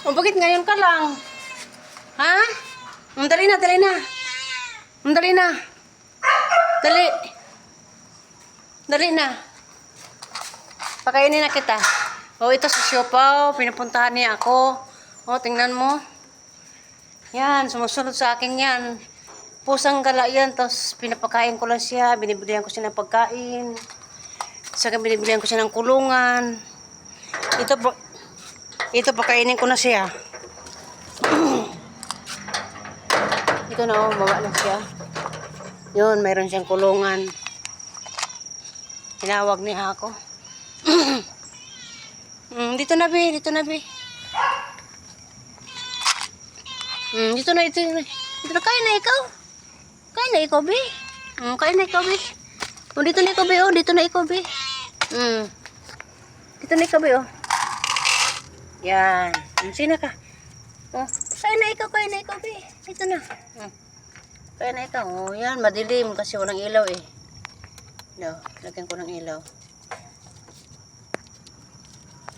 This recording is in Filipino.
O, bakit ngayon ka lang? Ha? Dali na, dali na. Dali na. Dali. Dali na. Pakainin na kita. O, ito si Siopaw. Pinapuntahan niya ako. O, tingnan mo. Yan, sumusunod sa akin yan. Pusang gala yan. Tapos, pinapakain ko lang siya. Binibilihan ko siya ng pagkain. Saka binibilihan ko siya ng kulungan. Ito pakainin ko na siya. Ito na, oh, baba na siya. Yun, mayroon siyang kulungan. Tinawag niya ako. Dito na, Bi. Dito na, Bi. Dito na, ito na. Dito na, kain na ikaw. Kain na ikaw, Bi. Kain na ikaw, Bi. Oh, dito na ikaw, Bi. Oh, dito na ikaw, Bi. Dito na ikaw, Bi. Oh. Yan. Sino ka? Oh, kain na ikaw, Bi. Dito na. Kain na ikaw. Oh, yan, madilim kasi walang ilaw eh. No, lagyan ko ng ilaw.